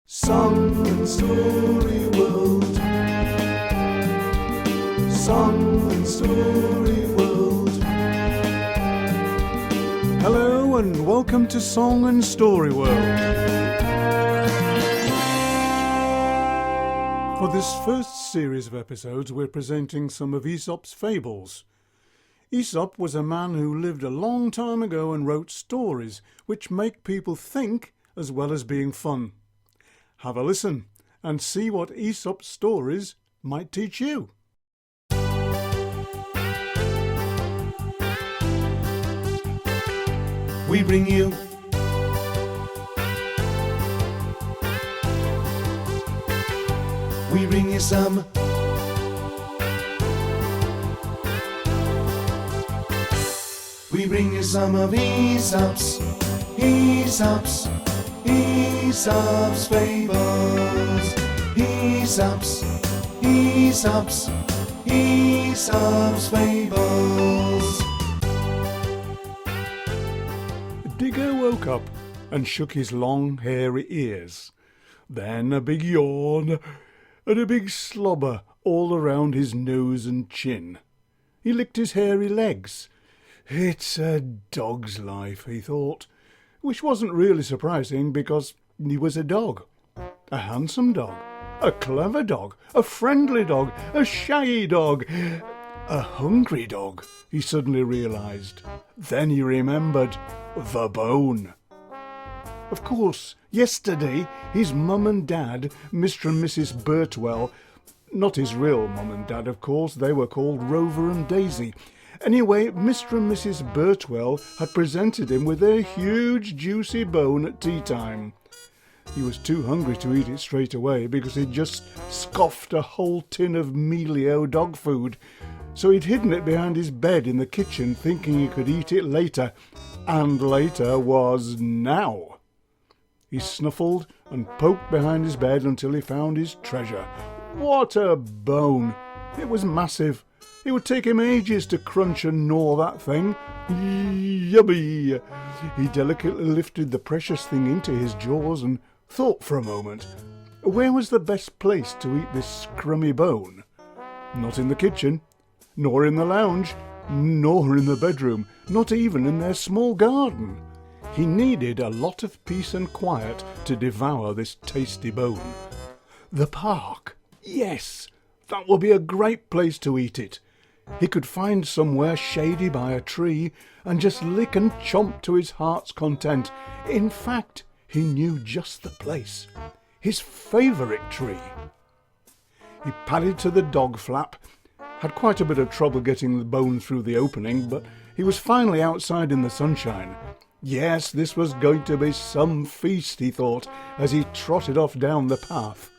Song and Story World. Song and Story World. Hello and welcome to Song and Story World. For this first series of episodes, we're presenting some of Aesop's fables. Aesop was a man who lived a long time ago and wrote stories which make people think as well as being fun. Have a listen and see what Aesop Stories might teach you. We bring you some We bring you some of Aesop's fables. Aesop's fables. Digger woke up and shook his long, hairy ears. Then a big yawn and a big slobber all around his nose and chin. He licked his hairy legs. It's a dog's life, he thought, which wasn't really surprising because he was a dog. A handsome dog, a clever dog, a friendly dog, a shy dog, a hungry dog, he suddenly realised. Then he remembered the bone. Of course, yesterday his mum and dad, Mr. and Mrs. Birtwell, not his real mum and dad, of course, they were called Rover and Daisy. Anyway, Mr. and Mrs. Birtwell had presented him with a huge juicy bone at tea time. He was too hungry to eat it straight away because he'd just scoffed a whole tin of mealio dog food, so he'd hidden it behind his bed in the kitchen thinking he could eat it later, and later was now. He snuffled and poked behind his bed until he found his treasure. What a bone! It was massive. It would take him ages to crunch and gnaw that thing. Yummy! He delicately lifted the precious thing into his jaws and thought for a moment. Where was the best place to eat this scrummy bone? Not in the kitchen, nor in the lounge, nor in the bedroom, not even in their small garden. He needed a lot of peace and quiet to devour this tasty bone. The park! Yes, that would be a great place to eat it. He could find somewhere shady by a tree and just lick and chomp to his heart's content. In fact, he knew just the place. His favourite tree. He padded to the dog flap, had quite a bit of trouble getting the bone through the opening, but he was finally outside in the sunshine. Yes, this was going to be some feast, he thought, as he trotted off down the path.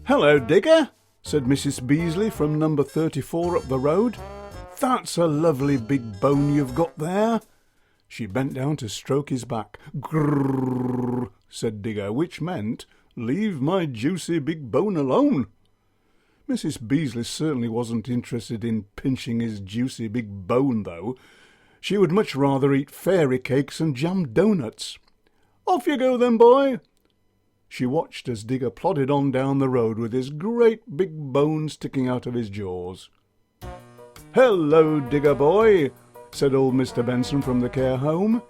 "Hello, Digger," said Mrs. Beasley from number 34 up the road. "That's a lovely big bone you've got there." She bent down to stroke his back. "Grrrr," said Digger, which meant, "Leave my juicy big bone alone." Mrs. Beasley certainly wasn't interested in pinching his juicy big bone, though. She would much rather eat fairy cakes and jam doughnuts. "Off you go then, boy." She watched as Digger plodded on down the road with his great big bone sticking out of his jaws. "Hello, Digger boy," said old Mr. Benson from the care home.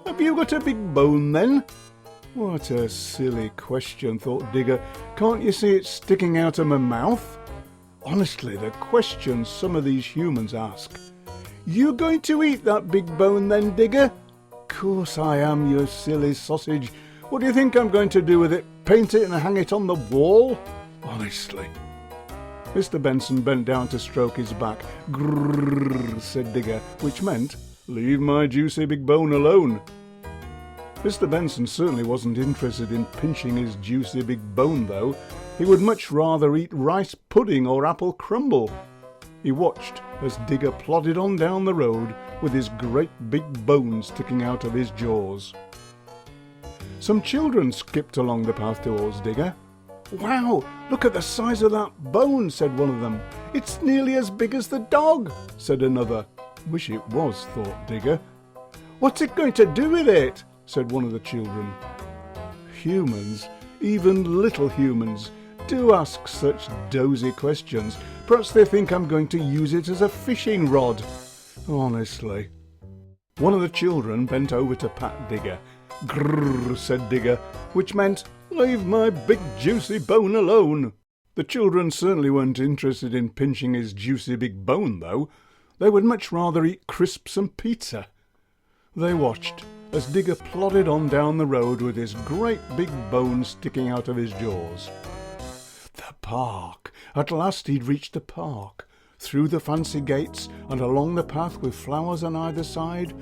"Have you got a big bone then?" What a silly question, thought Digger. Can't you see it's sticking out of my mouth? Honestly, the questions some of these humans ask. "You going to eat that big bone then, Digger?" "Course I am, you silly sausage. What do you think I'm going to do with it? Paint it and hang it on the wall? Honestly." Mr. Benson bent down to stroke his back. "Grrrr," said Digger, which meant, "Leave my juicy big bone alone." Mr. Benson certainly wasn't interested in pinching his juicy big bone, though. He would much rather eat rice pudding or apple crumble. He watched as Digger plodded on down the road with his great big bone sticking out of his jaws. Some children skipped along the path towards Digger. "Wow, look at the size of that bone," said one of them. "It's nearly as big as the dog," said another. Wish it was, thought Digger. "What's it going to do with it?" said one of the children. Humans, Even little humans do ask such dozy questions. Perhaps they think I'm going to use it as a fishing rod. Honestly. One of the children bent over to pat Digger. "Grrr," said Digger, which meant, "Leave my big juicy bone alone." The children certainly weren't interested in pinching his juicy big bone, though. They would much rather eat crisps and pizza. They watched as Digger plodded on down the road with his great big bone sticking out of his jaws. The park! At last he'd reached the park. Through the fancy gates and along the path with flowers on either side.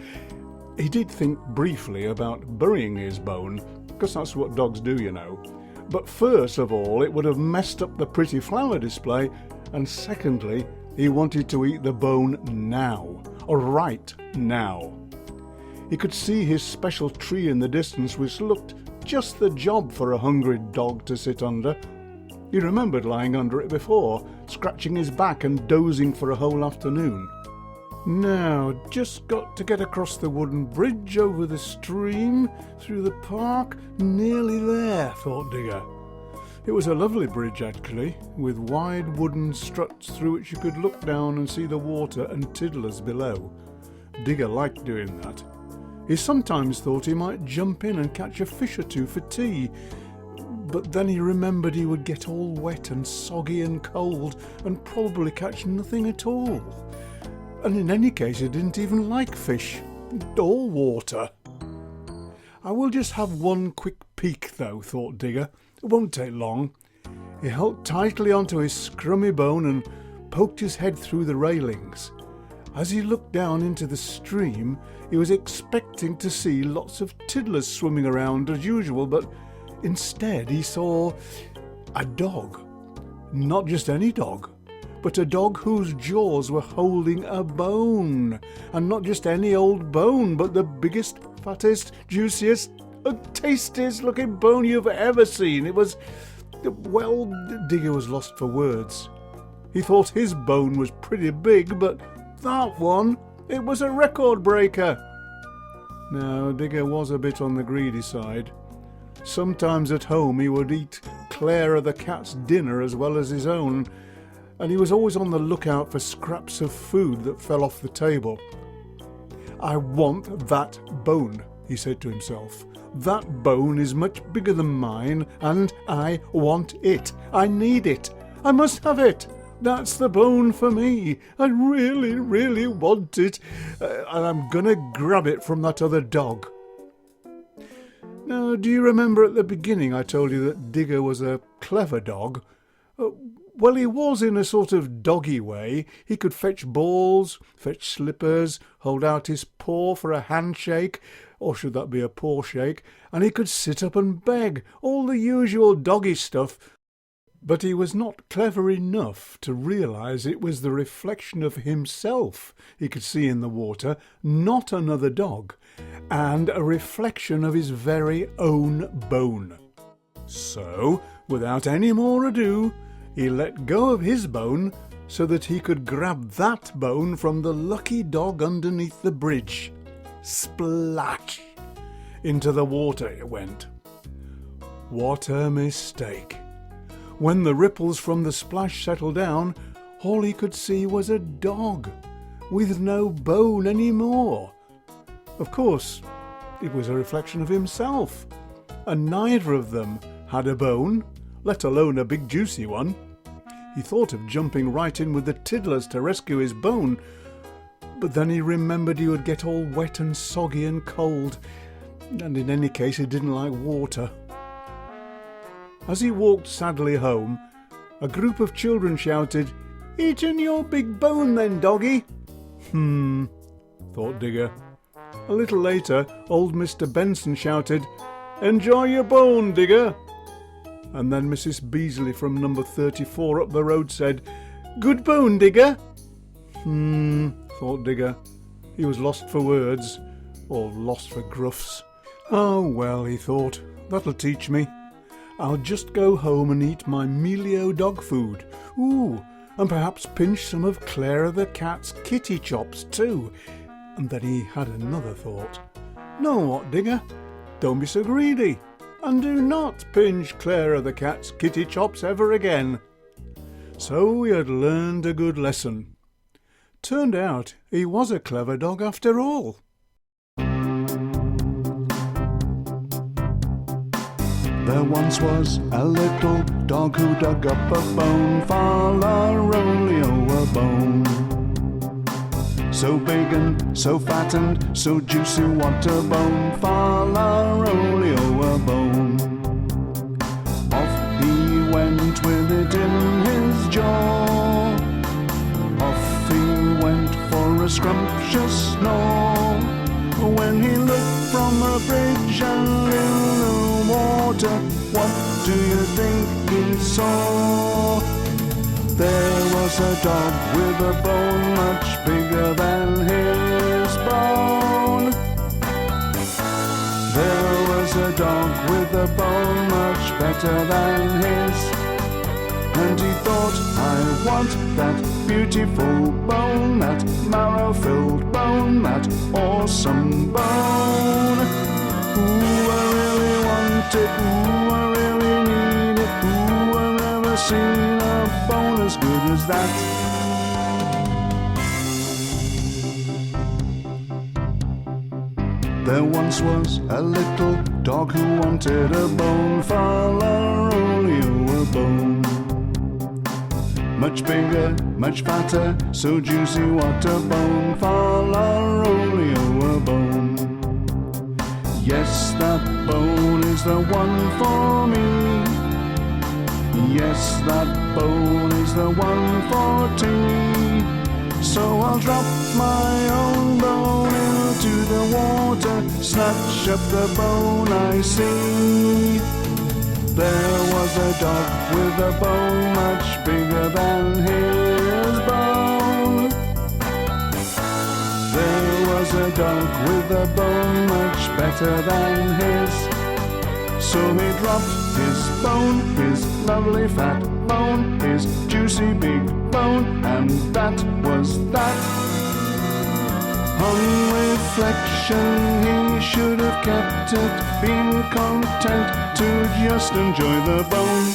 He did think briefly about burying his bone, because that's what dogs do, you know. But first of all, it would have messed up the pretty flower display, and secondly, he wanted to eat the bone now, or right now. He could see his special tree in the distance, which looked just the job for a hungry dog to sit under. He remembered lying under it before, scratching his back and dozing for a whole afternoon. Now, just got to get across the wooden bridge over the stream, through the park, nearly there, thought Digger. It was a lovely bridge, actually, with wide wooden struts through which you could look down and see the water and tiddlers below. Digger liked doing that. He sometimes thought he might jump in and catch a fish or two for tea, but then he remembered he would get all wet and soggy and cold and probably catch nothing at all. And in any case, he didn't even like fish or water. I will just have one quick peek, though, thought Digger. It won't take long. He held tightly onto his scrummy bone and poked his head through the railings. As he looked down into the stream, he was expecting to see lots of tiddlers swimming around as usual, but instead he saw a dog. Not just any dog, but a dog whose jaws were holding a bone. And not just any old bone, but the biggest, fattest, juiciest, tastiest looking bone you've ever seen. It was, well, Digger was lost for words. He thought his bone was pretty big, but that one, it was a record breaker. Now, Digger was a bit on the greedy side. Sometimes at home he would eat Clara the cat's dinner as well as his own, and he was always on the lookout for scraps of food that fell off the table. "I want that bone," he said to himself. "That bone is much bigger than mine, and I want it. I need it. I must have it. That's the bone for me. I really, really want it, and I'm gonna grab it from that other dog." Now, do you remember at the beginning I told you that Digger was a clever dog? Well, he was in a sort of doggy way. He could fetch balls, fetch slippers, hold out his paw for a handshake, or should that be a paw shake, and he could sit up and beg, all the usual doggy stuff. But he was not clever enough to realise it was the reflection of himself he could see in the water, not another dog, and a reflection of his very own bone. So, without any more ado, he let go of his bone so that he could grab that bone from the lucky dog underneath the bridge. Splash! Into the water it went. What a mistake! When the ripples from the splash settled down, all he could see was a dog, with no bone any more. Of course, it was a reflection of himself, and neither of them had a bone, let alone a big juicy one. He thought of jumping right in with the tiddlers to rescue his bone, but then he remembered he would get all wet and soggy and cold, and in any case he didn't like water. As he walked sadly home, a group of children shouted, "Eaten your big bone then, doggy?" Thought Digger. A little later, old Mr. Benson shouted, "Enjoy your bone, Digger." And then Mrs. Beasley from number 34 up the road said, "Good bone, Digger." Thought Digger. He was lost for words, or lost for gruffs. "Oh well," he thought, "that'll teach me. I'll just go home and eat my mealio dog food. Ooh, and perhaps pinch some of Clara the cat's kitty chops too." And then he had another thought. "Know what, Digger? Don't be so greedy. and do not pinch Clara the cat's kitty chops ever again. So he had learned a good lesson. Turned out he was a clever dog after all. There once was a little dog who dug up a bone, Far-la-rolly-o, a bone. So big and so fat and so juicy, what a bone, Far-la-rolly-o, a bone. Off he went with it in his jaw. Off he went for a scrumptious snore. When he looked from a bridge and in the water, what do you think he saw? There was a dog with a bone much bigger than his bone. There was a dog with a bone much better than his. And he thought, I want that beautiful bone, that marrow-filled bone, that awesome bone. Ooh, I really want it, ooh, I really need it, ooh, I've never seen a bone as good as that. There once was a little dog who wanted a bone, Far-la-rolly-o, a bone. Much bigger, much fatter, so juicy, what a bone, Far-la-rolly-o, a bone. Yes, that bone is the one for me. Yes, that bone is the one for two. So I'll drop my own bone into the water, snatch up the bone I see. There was a dog with a bone much bigger than his bone. There was a dog with a bone much better than his. So he dropped his bone, his lovely fat bone, his juicy big bone, and that was that. On reflection, he should have kept it, been content to just enjoy the bone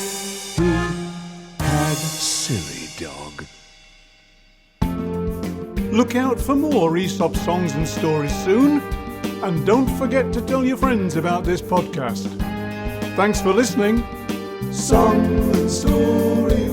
he had. Silly dog. Look out for more Aesop songs and stories soon, and don't forget to tell your friends about this podcast. Thanks for listening. Song and story.